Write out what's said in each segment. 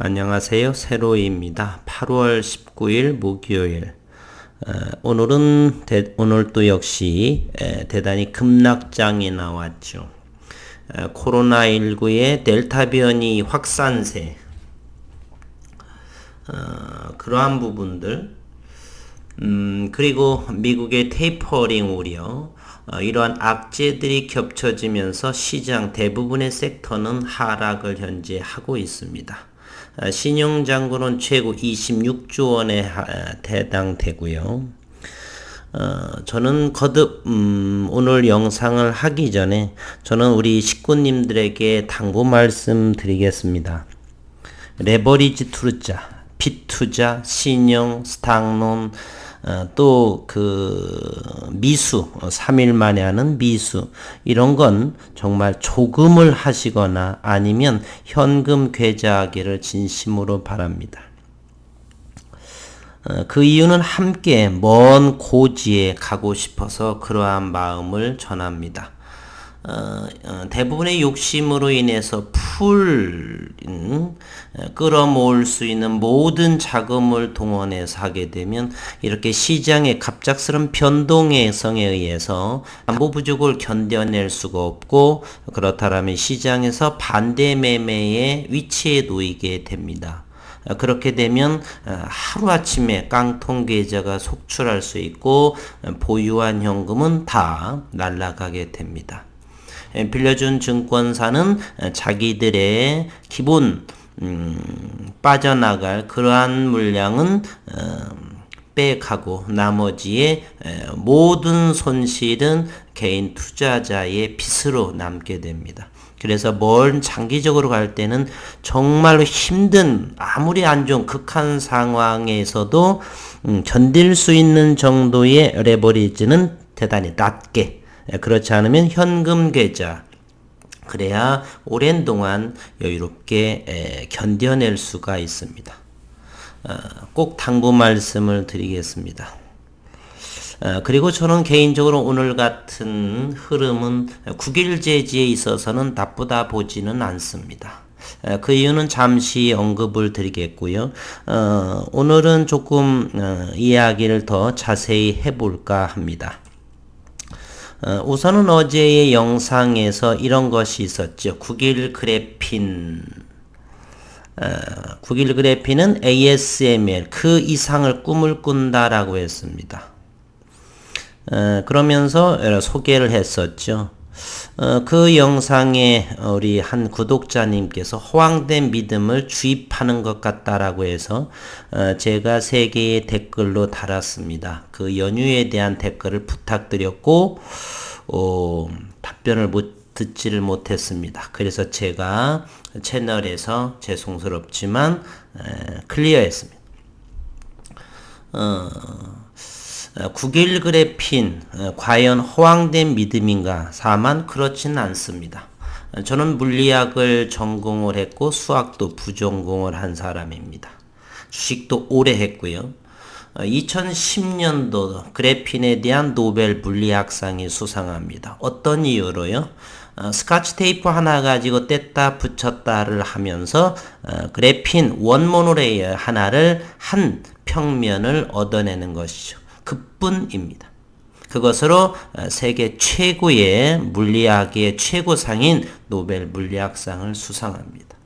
안녕하세요. 세로이입니다. 8월 19일 목요일. 오늘도 역시 대단히 급락장이 나왔죠. 코로나19의 델타 변이 확산세, 그러한 부분들, 그리고 미국의 테이퍼링 우려, 이러한 악재들이 겹쳐지면서 시장 대부분의 섹터는 하락을 현재 하고 있습니다. 신용잔고는 최고 26조 원에 해당되고요. 저는 거듭 오늘 영상을 하기 전에 저는 우리 식구님들에게 당부 말씀드리겠습니다. 레버리지 투자, 빚투자, 신용, 스탁론, 또 미수, 3일 만에 하는 미수, 이런 건 정말 조금을 하시거나 아니면 현금 계좌하기를 진심으로 바랍니다. 그 이유는 함께 먼 고지에 가고 싶어서 그러한 마음을 전합니다. 대부분의 욕심으로 인해서 끌어모을 수 있는 모든 자금을 동원해서 하게 되면 이렇게 시장의 갑작스런 변동성에 의해서 담보 부족을 견뎌낼 수가 없고, 그렇다면 시장에서 반대 매매의 위치에 놓이게 됩니다. 그렇게 되면 하루아침에 깡통 계좌가 속출할 수 있고 보유한 현금은 다 날아가게 됩니다. 빌려준 증권사는 자기들의 기본 빠져나갈 그러한 물량은 빼가고 나머지의 모든 손실은 개인 투자자의 빚으로 남게 됩니다. 그래서 장기적으로 갈 때는 정말로 힘든, 아무리 안 좋은 극한 상황에서도 견딜 수 있는 정도의 레버리지는 대단히 낮게, 그렇지 않으면 현금 계좌, 그래야 오랜 동안 여유롭게 견뎌낼 수가 있습니다. 꼭 당부 말씀을 드리겠습니다. 그리고 저는 개인적으로 오늘 같은 흐름은 국일제지에 있어서는 나쁘다 보지는 않습니다. 그 이유는 잠시 언급을 드리겠고요. 오늘은 조금 이야기를 더 자세히 해볼까 합니다. 우선은 어제의 영상에서 이런 것이 있었죠. 국일 그래핀은 ASML, 그 이상을 꿈을 꾼다라고 했습니다. 그러면서 소개를 했었죠. 그 영상에 우리 한 구독자님께서 허황된 믿음을 주입하는 것 같다라고 해서 제가 3개의 댓글로 달았습니다. 그 연유에 대한 댓글을 부탁드렸고 답변을 듣지를 못했습니다. 그래서 제가 채널에서 죄송스럽지만 클리어했습니다. 국일 그래핀 과연 허황된 믿음인가? 다만 그렇지는 않습니다. 저는 물리학을 전공을 했고 수학도 부전공을 한 사람입니다. 주식도 오래 했고요. 2010년도 그래핀에 대한 노벨 물리학상이 수상합니다. 어떤 이유로요? 스카치 테이프 하나 가지고 뗐다 붙였다를 하면서 그래핀 원모노레이어 하나를 한 평면을 얻어내는 것이죠. 그뿐입니다. 그것으로 세계 최고의 물리학의 최고상인 노벨 물리학상을 수상합니다.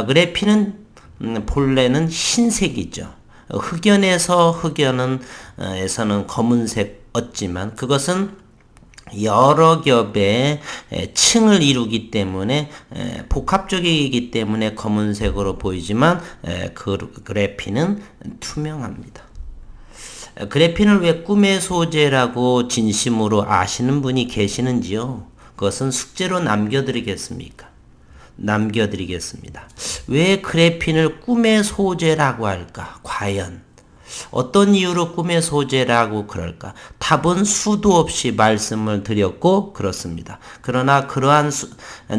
그래핀은 본래는 흰색이죠. 흑연에서는 검은색 얻지만 그것은 여러 겹의 층을 이루기 때문에 복합적이기 때문에 검은색으로 보이지만 그래핀은 투명합니다. 그래핀을 왜 꿈의 소재라고 진심으로 아시는 분이 계시는지요? 그것은 숙제로 남겨드리겠습니다. 왜 그래핀을 꿈의 소재라고 할까? 과연 어떤 이유로 꿈의 소재라고 그럴까? 답은 수도 없이 말씀을 드렸고 그렇습니다. 그러나 그러한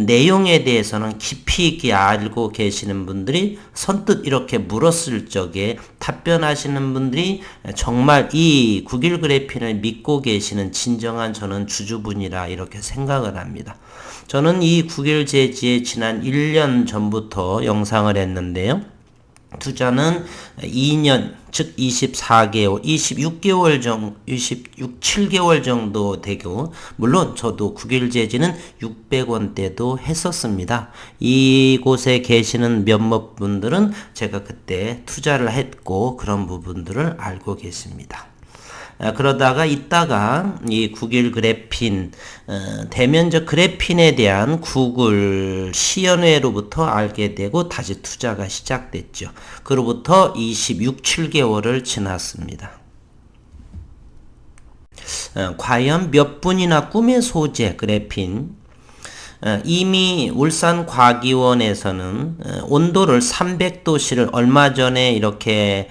내용에 대해서는 깊이 있게 알고 계시는 분들이 선뜻 이렇게 물었을 적에 답변하시는 분들이 정말 이 국일 그래핀을 믿고 계시는 진정한 저는 주주분이라 이렇게 생각을 합니다. 저는 이 국일 제지에 지난 1년 전부터 영상을 했는데요. 투자는 2년, 즉 24개월, 7개월 정도 되고, 물론 저도 국일 제지는 600원대도 했었습니다. 이곳에 계시는 몇몇 분들은 제가 그때 투자를 했고 그런 부분들을 알고 계십니다. 그러다가 있다가 이 국일 그래핀 대면적 그래핀에 대한 구글 시연회로부터 알게 되고 다시 투자가 시작됐죠. 그로부터 7개월을 지났습니다. 과연 몇 분이나 꿈의 소재 그래핀 이미 울산과기원에서는 온도를 300도씨를 얼마 전에 이렇게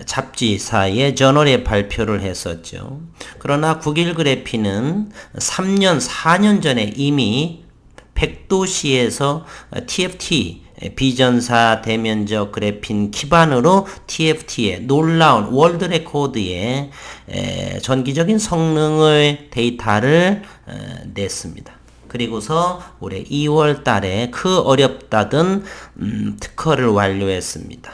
잡지사의 저널에 발표를 했었죠. 그러나 국일 그래핀은 3년, 4년 전에 이미 100도씨에서 TFT 비전사 대면적 그래핀 기반으로 TFT의 놀라운 월드 레코드의 전기적인 성능의 데이터를 냈습니다. 그리고서 올해 2월 달에 그 어렵다던 특허를 완료했습니다.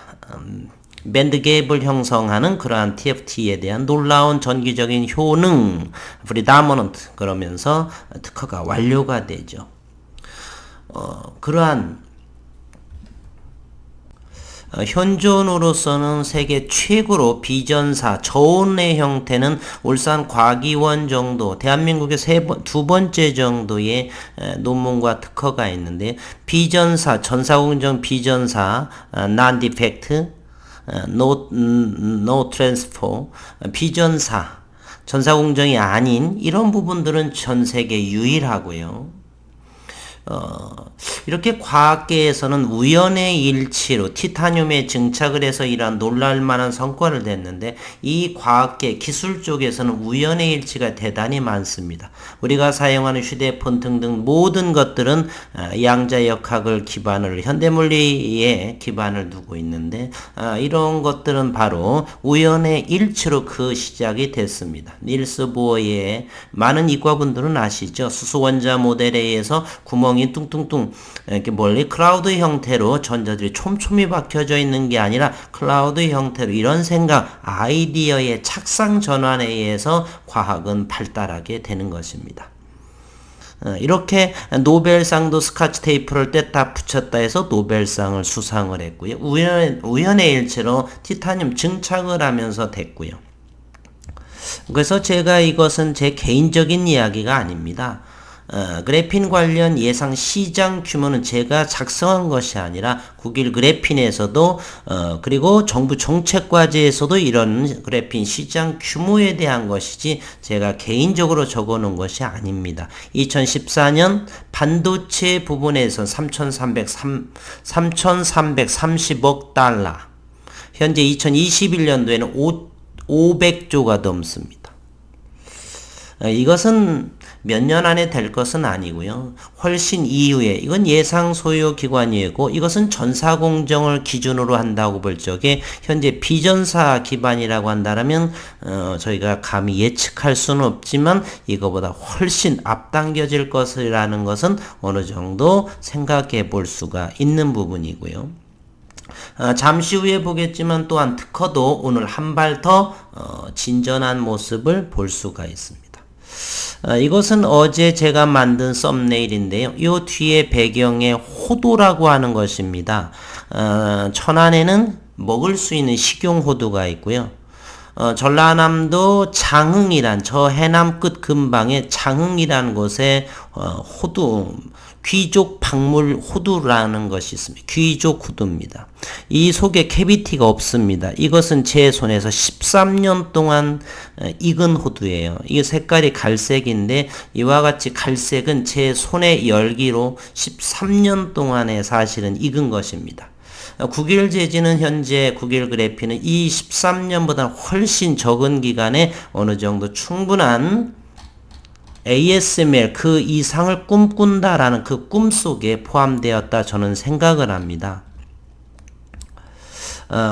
밴드갭을 형성하는 그러한 TFT에 대한 놀라운 전기적인 효능, 프리다머넌트 그러면서 특허가 완료가 되죠. 그러한 현존으로서는 세계 최고로 비전사 저온의 형태는 울산과기원 정도, 대한민국의 두 번째 정도의 논문과 특허가 있는데 비전사, 전사공정 비전사, non-defect, no transfer, 비전사, 전사공정이 아닌 이런 부분들은 전 세계 유일하고요. 이렇게 과학계에서는 우연의 일치로 티타늄에 증착을 해서 이러한 놀랄만한 성과를 냈는데 이 과학계 기술 쪽에서는 우연의 일치가 대단히 많습니다. 우리가 사용하는 휴대폰 등등 모든 것들은 양자역학을 기반으로 현대물리에 기반을 두고 있는데 이런 것들은 바로 우연의 일치로 그 시작이 됐습니다. 닐스 보어의 많은 이과분들은 아시죠? 수소원자 모델에 의해서 구멍이 뚱뚱뚱 이렇게 멀리 클라우드 형태로 전자들이 촘촘히 박혀져 있는 게 아니라 클라우드 형태로 이런 생각, 아이디어의 착상 전환에 의해서 과학은 발달하게 되는 것입니다. 이렇게 노벨상도 스카치 테이프를 뗐다 붙였다 해서 노벨상을 수상을 했고요. 우연의 일치로 티타늄 증착을 하면서 됐고요. 그래서 제가 이것은 제 개인적인 이야기가 아닙니다. 그래핀 관련 예상 시장 규모는 제가 작성한 것이 아니라 국일 그래핀에서도 그리고 정부 정책과제에서도 이런 그래핀 시장 규모에 대한 것이지 제가 개인적으로 적어놓은 것이 아닙니다. 2014년 반도체 부분에서 3,330억 달러, 현재 2021년도에는 500조가 넘습니다. 이것은 몇 년 안에 될 것은 아니고요. 훨씬 이후에 이건 예상 소요 기관이고 이것은 전사공정을 기준으로 한다고 볼 적에 현재 비전사 기반이라고 한다면 저희가 감히 예측할 수는 없지만 이거보다 훨씬 앞당겨질 것이라는 것은 어느 정도 생각해 볼 수가 있는 부분이고요. 잠시 후에 보겠지만 또한 특허도 오늘 한 발 더 진전한 모습을 볼 수가 있습니다. 이것은 어제 제가 만든 썸네일인데요. 이 뒤에 배경에 호두라고 하는 것입니다. 천안에는 먹을 수 있는 식용호두가 있고요. 전라남도 장흥이란 저 해남 끝 근방에 장흥이라는 곳에 호두, 귀족 박물 호두라는 것이 있습니다. 귀족 호두입니다. 이 속에 캐비티가 없습니다. 이것은 제 손에서 13년 동안 익은 호두예요. 이 색깔이 갈색인데 이와 같이 갈색은 제 손의 열기로 13년 동안에 사실은 익은 것입니다. 국일 제지는 현재 국일 그래피는 이 13년보다 훨씬 적은 기간에 어느 정도 충분한 ASML 그 이상을 꿈꾼다라는 그 꿈속에 포함되었다 저는 생각을 합니다.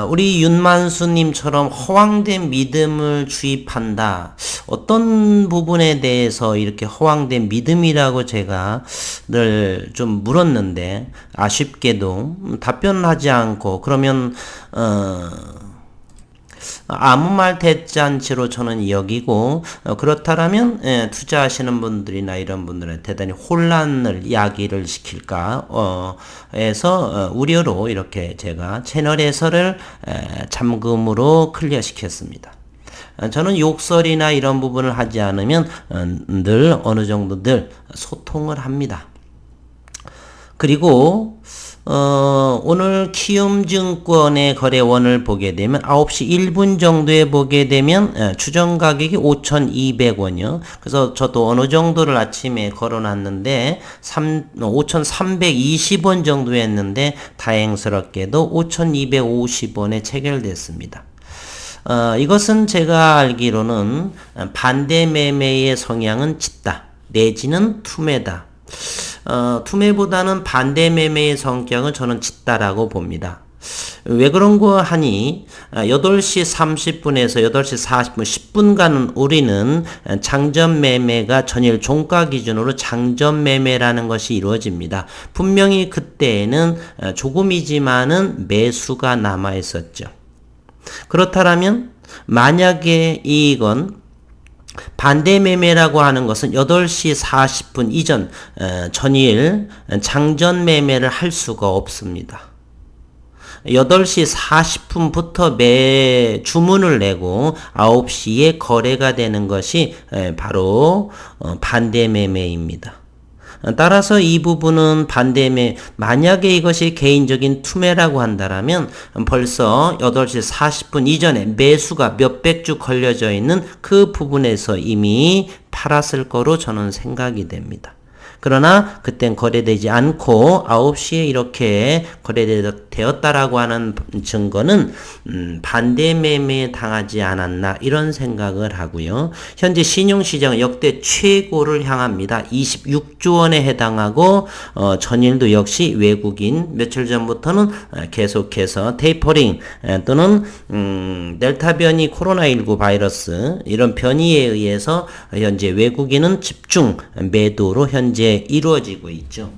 우리 윤만수님처럼 허황된 믿음을 주입한다. 어떤 부분에 대해서 이렇게 허황된 믿음이라고 제가 늘 좀 물었는데 아쉽게도 답변하지 않고 그러면 아무 말 대잔치로 저는 여기고 그렇다면 투자하시는 분들이나 이런 분들은 대단히 혼란을 야기를 시킬까 해서 우려로 이렇게 제가 채널 해설을 잠금으로 클리어시켰습니다. 저는 욕설이나 이런 부분을 하지 않으면 늘 어느 정도 늘 소통을 합니다. 그리고 오늘 키움증권의 거래원을 보게 되면 9시 1분 정도에 보게 되면 추정 가격이 5,200원이요. 그래서 저도 어느 정도를 아침에 걸어놨는데 5,320원 정도 했는데 다행스럽게도 5,250원에 체결됐습니다. 이것은 제가 알기로는 반대 매매의 성향은 짙다 내지는 투매다. 투매보다는 반대 매매의 성격은 저는 짙다라고 봅니다. 왜 그런 거 하니 8시 30분에서 8시 40분 10분간은 우리는 장전 매매가 전일 종가 기준으로 장전 매매라는 것이 이루어집니다. 분명히 그때에는 조금이지만은 매수가 남아 있었죠. 그렇다면 만약에 이건 반대 매매라고 하는 것은 8시 40분 이전 전일 장전 매매를 할 수가 없습니다. 8시 40분부터 주문을 내고 9시에 거래가 되는 것이 바로 반대 매매입니다. 따라서 이 부분은 반대매 만약에 이것이 개인적인 투매라고 한다라면 벌써 8시 40분 이전에 매수가 몇백 주 걸려져 있는 그 부분에서 이미 팔았을 거로 저는 생각이 됩니다. 그러나 그땐 거래되지 않고 9시에 이렇게 거래되었다라고 하는 증거는 반대 매매에 당하지 않았나 이런 생각을 하고요. 현재 신용시장은 역대 최고를 향합니다. 26조 원에 해당하고 전일도 역시 외국인 며칠 전부터는 계속해서 테이퍼링 또는 델타 변이 코로나19 바이러스 이런 변이에 의해서 현재 외국인은 집중 매도로 현재 이루어지고 있죠.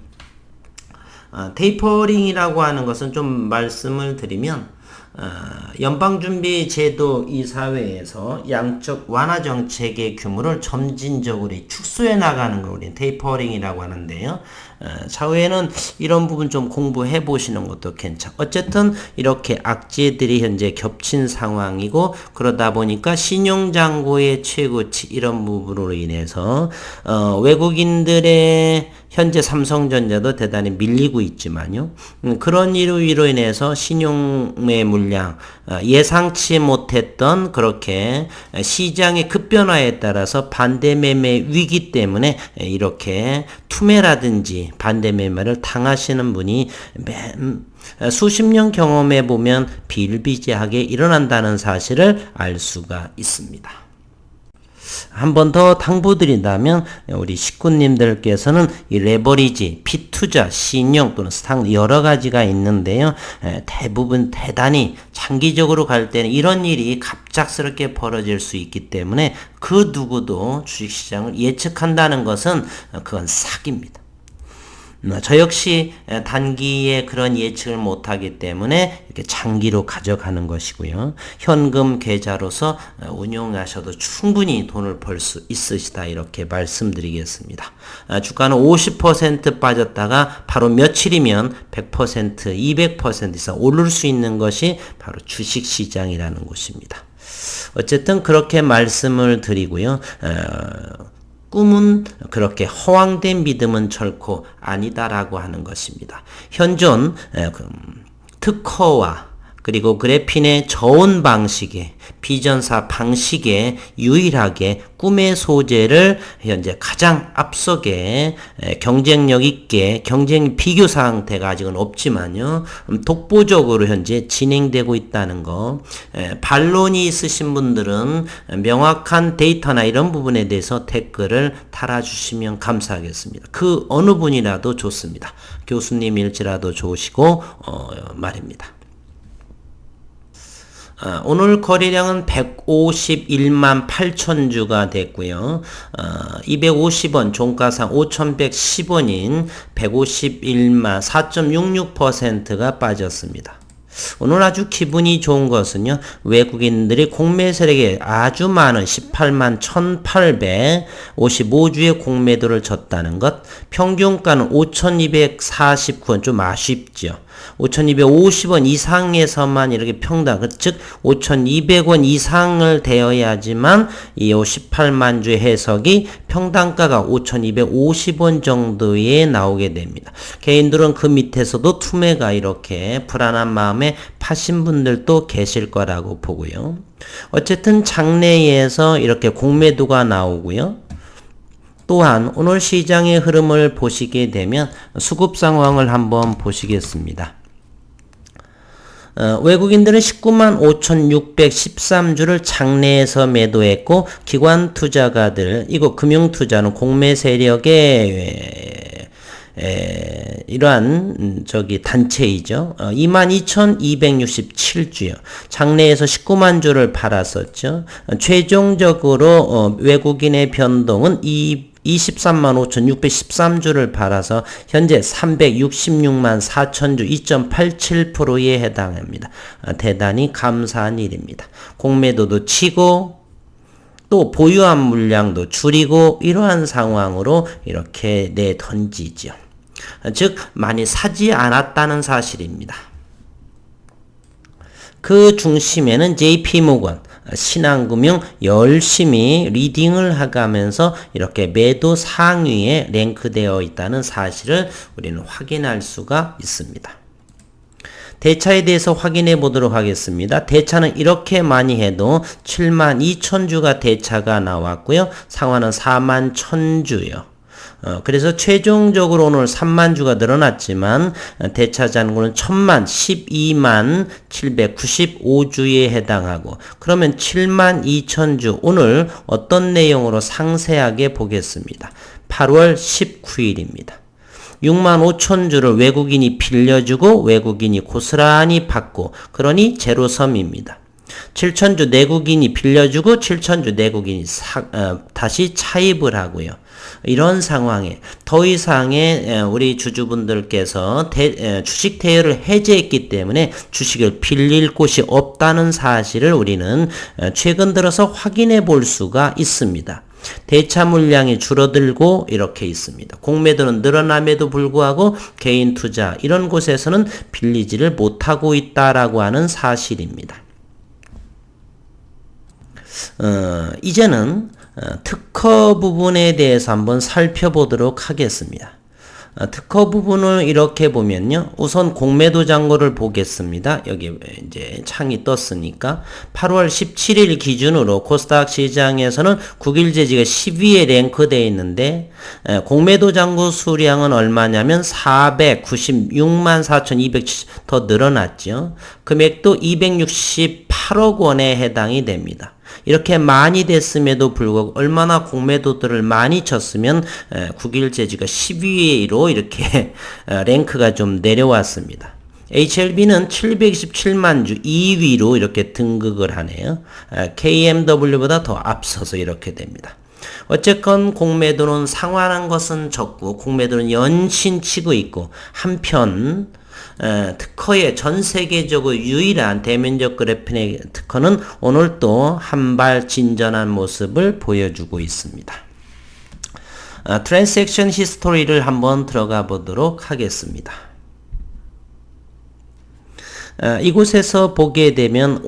테이퍼링이라고 하는 것은 좀 말씀을 드리면 연방준비제도 이사회에서 양적 완화 정책의 규모를 점진적으로 축소해 나가는 걸 우리는 테이퍼링이라고 하는데요. 차후에는 이런 부분 좀 공부해 보시는 것도 괜찮고 어쨌든 이렇게 악재들이 현재 겹친 상황이고 그러다 보니까 신용장고의 최고치 이런 부분으로 인해서 외국인들의 현재 삼성전자도 대단히 밀리고 있지만요. 그런 이로 인해서 신용의 물량 예상치 못했던 그렇게 시장의 급변화에 따라서 반대 매매 위기 때문에 이렇게 투매라든지 반대 매매를 당하시는 분이 수십 년 경험해 보면 비일비재하게 일어난다는 사실을 알 수가 있습니다. 한 번 더 당부드린다면 우리 식구님들께서는 이 레버리지, 피투자, 신용 또는 스탁 여러 가지가 있는데요. 대부분 대단히 장기적으로 갈 때는 이런 일이 갑작스럽게 벌어질 수 있기 때문에 그 누구도 주식시장을 예측한다는 것은 그건 사기입니다. 저 역시 단기에 그런 예측을 못하기 때문에 이렇게 장기로 가져가는 것이고요. 현금 계좌로서 운용하셔도 충분히 돈을 벌 수 있으시다 이렇게 말씀드리겠습니다. 주가는 50% 빠졌다가 바로 며칠이면 100%, 200% 이상 오를 수 있는 것이 바로 주식시장이라는 곳입니다. 어쨌든 그렇게 말씀을 드리고요. 꿈은 그렇게 허황된 믿음은 결코 아니다라고 하는 것입니다. 현존 특허와 그리고 그래핀의 저온 방식에 비전사 방식에 유일하게 꿈의 소재를 현재 가장 앞서게 경쟁력 있게 경쟁 비교 상태가 아직은 없지만요. 독보적으로 현재 진행되고 있다는 거. 반론이 있으신 분들은 명확한 데이터나 이런 부분에 대해서 댓글을 달아주시면 감사하겠습니다. 그 어느 분이라도 좋습니다. 교수님일지라도 좋으시고 말입니다. 오늘 거래량은 151만 8천 주가 됐고요. 250원 종가상 5,110원인 151만 4.66%가 빠졌습니다. 오늘 아주 기분이 좋은 것은요. 외국인들이 공매 세력에 아주 많은 18만 1,855주의 공매도를 줬다는 것. 평균가는 5,249원 좀 아쉽죠. 5,250원 이상에서만 이렇게 평당, 즉 5,200원 이상을 되어야지만 이 18만 주의 해석이 평당가가 5,250원 정도에 나오게 됩니다. 개인들은 그 밑에서도 투매가 이렇게 불안한 마음에 파신 분들도 계실 거라고 보고요. 어쨌든 장내에서 이렇게 공매도가 나오고요. 또한 오늘 시장의 흐름을 보시게 되면 수급 상황을 한번 보시겠습니다. 외국인들은 195만 5,613주를 장내에서 매도했고 기관 투자가들, 이거 금융투자는 공매 세력의 이러한 단체이죠. 22,267주요. 장내에서 19만 주를 팔았었죠. 최종적으로 외국인의 변동은 23만 5,613주를 팔아서 현재 366만 4천주 2.87%에 해당합니다. 대단히 감사한 일입니다. 공매도도 치고 또 보유한 물량도 줄이고 이러한 상황으로 이렇게 내던지죠. 즉 많이 사지 않았다는 사실입니다. 그 중심에는 JP모건, 신한금융 열심히 리딩을 하면서 이렇게 매도 상위에 랭크되어 있다는 사실을 우리는 확인할 수가 있습니다. 대차에 대해서 확인해 보도록 하겠습니다. 대차는 이렇게 많이 해도 7만 2천 주가 대차가 나왔고요. 상환은 4만 1,000주요. 그래서 최종적으로 오늘 3만 주가 늘어났지만 대차 잔고는 1,000만 12만 795주에 해당하고, 그러면 7만 2천 주 오늘 어떤 내용으로 상세하게 보겠습니다. 8월 19일입니다. 6만 5천 주를 외국인이 빌려주고 외국인이 고스란히 받고, 그러니 제로섬입니다. 7천주 내국인이 빌려주고 7천주 내국인이 다시 차입을 하고요. 이런 상황에 더 이상의 우리 주주분들께서 주식 대여를 해제했기 때문에 주식을 빌릴 곳이 없다는 사실을 우리는 최근 들어서 확인해 볼 수가 있습니다. 대차 물량이 줄어들고 이렇게 있습니다. 공매도는 늘어남에도 불구하고 개인 투자 이런 곳에서는 빌리지를 못하고 있다라고 하는 사실입니다. 이제는 특허 부분에 대해서 한번 살펴보도록 하겠습니다. 특허 부분을 이렇게 보면요. 우선 공매도 잔고를 보겠습니다. 여기 이제 창이 떴으니까 8월 17일 기준으로 코스닥 시장에서는 국일제지가 10위에 랭크되어 있는데 공매도 잔고 수량은 얼마냐면 496만 4,270 더 늘어났죠. 금액도 268억 원에 해당이 됩니다. 이렇게 많이 됐음에도 불구하고 얼마나 공매도들을 많이 쳤으면 국일제지가 10위로 이렇게 랭크가 좀 내려왔습니다. HLB는 727만 주 2위로 이렇게 등극을 하네요. KMW보다 더 앞서서 이렇게 됩니다. 어쨌건 공매도는 상환한 것은 적고 공매도는 연신 치고 있고, 한편 특허의 전 세계적으로 유일한 대면적 그래핀의 특허는 오늘 또 한 발 진전한 모습을 보여주고 있습니다. 트랜잭션 히스토리를 한번 들어가 보도록 하겠습니다. 이곳에서 보게 되면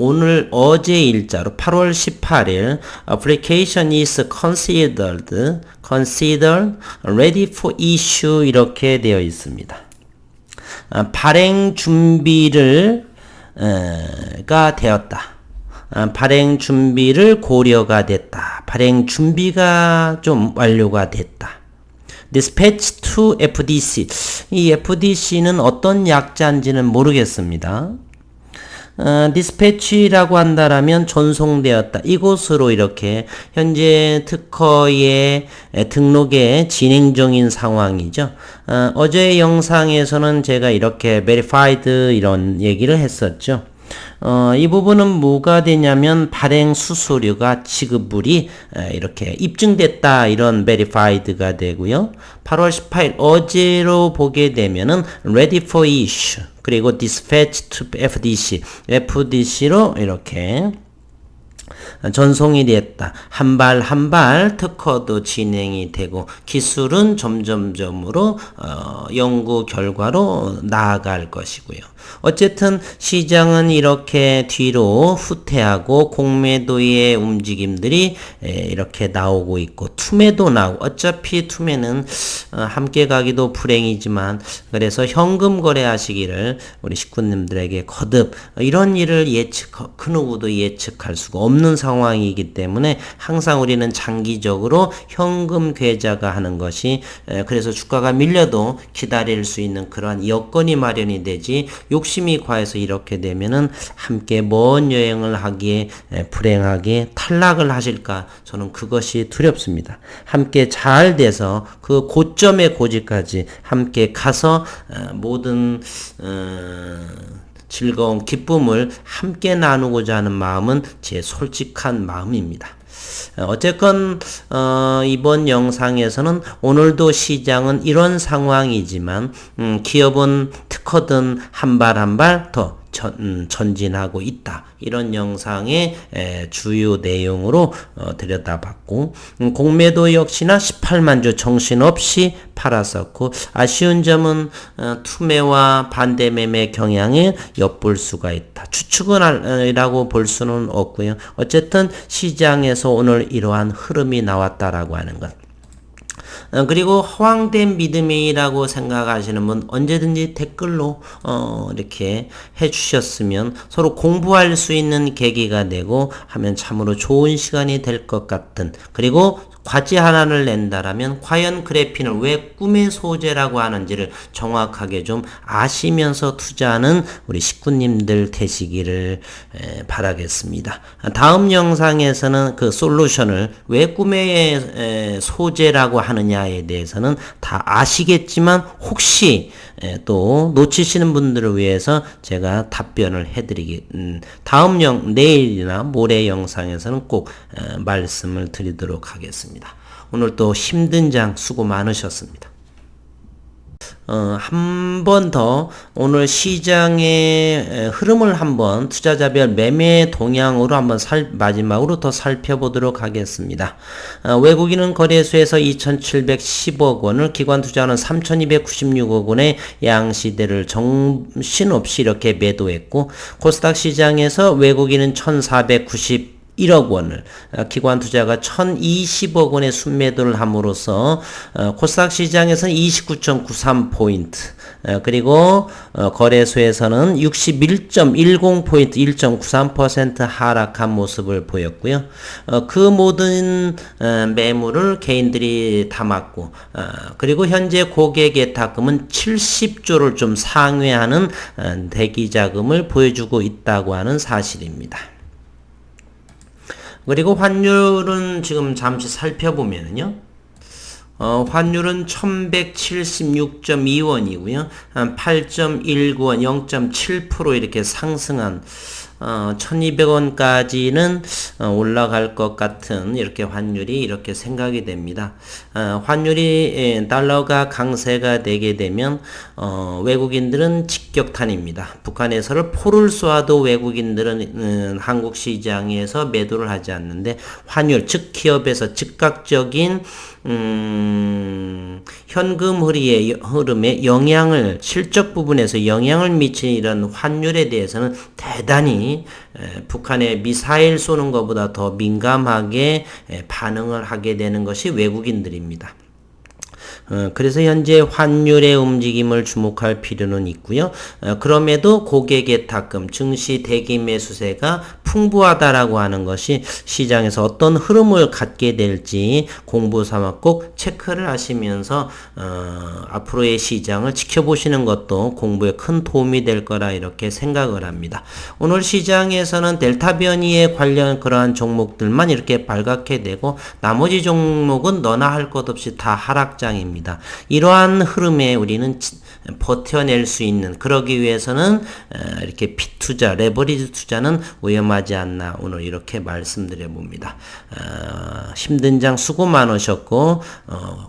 어제 일자로 8월 18일 application is considered ready for issue 이렇게 되어 있습니다. 발행 준비를 가 되었다. 발행 준비를 고려가 됐다. 발행 준비가 좀 완료가 됐다. Dispatch to FDC. 이 FDC는 어떤 약자인지는 모르겠습니다. 디스패치라고 한다라면 전송되었다. 이곳으로 이렇게 현재 특허의 등록에 진행 중인 상황이죠. 어제의 영상에서는 제가 이렇게 verified 이런 얘기를 했었죠. 이 부분은 뭐가 되냐면 발행 수수료가 지급물이 이렇게 입증됐다 이런 verified가 되고요. 8월 18일 어제로 보게 되면은 ready for issue 그리고 dispatch to FDC로 이렇게 전송이 됐다. 한 발 한 발 특허도 진행이 되고 기술은 점점점으로 연구 결과로 나아갈 것이고요. 어쨌든 시장은 이렇게 뒤로 후퇴하고 공매도의 움직임들이 이렇게 나오고 있고 투매도 나오고 어차피 투매는 함께 가기도 불행이지만 그래서 현금 거래하시기를 우리 식구님들에게 거듭 이런 일을 그 누구도 예측할 수가 없는 상황이기 때문에 항상 우리는 장기적으로 현금 계좌가 하는 것이 그래서 주가가 밀려도 기다릴 수 있는 그러한 여건이 마련이 되지 욕심이 과해서 이렇게 되면은 함께 먼 여행을 하기에 불행하게 탈락을 하실까 저는 그것이 두렵습니다. 함께 잘 돼서 그 고점의 고지까지 함께 가서 모든 즐거운 기쁨을 함께 나누고자 하는 마음은 제 솔직한 마음입니다. 어쨌건 이번 영상에서는 오늘도 시장은 이런 상황이지만 기업은 특허든 한 발 한 발 더 전진하고 있다. 이런 영상의 주요 내용으로 들여다봤고 공매도 역시나 18만 주 정신없이 팔았었고 아쉬운 점은 투매와 반대매매 경향에 엿볼 수가 있다. 추측이라고 볼 수는 없고요. 어쨌든 시장에서 오늘 이러한 흐름이 나왔다라고 하는 것. 그리고 허황된 믿음이라고 생각하시는 분 언제든지 댓글로 이렇게 해주셨으면 서로 공부할 수 있는 계기가 되고 하면 참으로 좋은 시간이 될 것 같은 그리고 과제 하나를 낸다라면 과연 그래핀을 왜 꿈의 소재라고 하는지를 정확하게 좀 아시면서 투자하는 우리 식구님들 되시기를 바라겠습니다. 다음 영상에서는 그 솔루션을 왜 꿈의 소재라고 하느냐에 대해서는 다 아시겠지만 혹시 또 놓치시는 분들을 위해서 제가 답변을 다음 내일이나 모레 영상에서는 꼭 말씀을 드리도록 하겠습니다. 오늘 또 힘든 장 수고 많으셨습니다. 한 번 더 오늘 시장의 흐름을 한번 투자자별 매매 동향으로 한번 마지막으로 더 살펴보도록 하겠습니다. 외국인은 거래소에서 2,710억 원을 기관 투자는 3,296억 원의 양시대를 정신없이 이렇게 매도했고 코스닥 시장에서 외국인은 1,491억 원을 기관 투자가 1,020억 원의 순매도를 함으로써 코스닥 시장에서는 29.93포인트 그리고 거래소에서는 61.10포인트 1.93% 하락한 모습을 보였고요. 그 모든 매물을 개인들이 담았고 그리고 현재 고객 예탁금은 70조를 좀 상회하는 대기자금을 보여주고 있다고 하는 사실입니다. 그리고 환율은 지금 잠시 살펴보면요. 환율은 1176.2원이고요. 8.19원 0.7% 이렇게 상승한 1200원까지는 올라갈 것 같은 이렇게 환율이 이렇게 생각이 됩니다. 환율이 달러가 강세가 되게 되면 외국인들은 직격탄입니다. 북한에서를 포를 쏘아도 외국인들은 한국 시장에서 매도를 하지 않는데 환율 즉 기업에서 즉각적인 현금 흐름에 영향을 실적 부분에서 영향을 미치는 이런 환율에 대해서는 대단히 북한에 미사일 쏘는 것보다 더 민감하게 반응을 하게 되는 것이 외국인들입니다. 그래서 현재 환율의 움직임을 주목할 필요는 있고요. 그럼에도 고객의 탁금, 증시 대기 매수세가 풍부하다라고 하는 것이 시장에서 어떤 흐름을 갖게 될지 공부 삼아 꼭 체크를 하시면서 앞으로의 시장을 지켜보시는 것도 공부에 큰 도움이 될 거라 이렇게 생각을 합니다. 오늘 시장에서는 델타 변이에 관련 그러한 종목들만 이렇게 발갛게 되고 나머지 종목은 너나 할 것 없이 다 하락장입니다. 이러한 흐름에 우리는 버텨낼 수 있는, 그러기 위해서는 이렇게 핏투자, 레버리지 투자는 위험하지 않나 오늘 이렇게 말씀드려 봅니다. 힘든 장 수고 많으셨고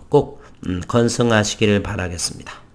꼭 건승하시기를 바라겠습니다.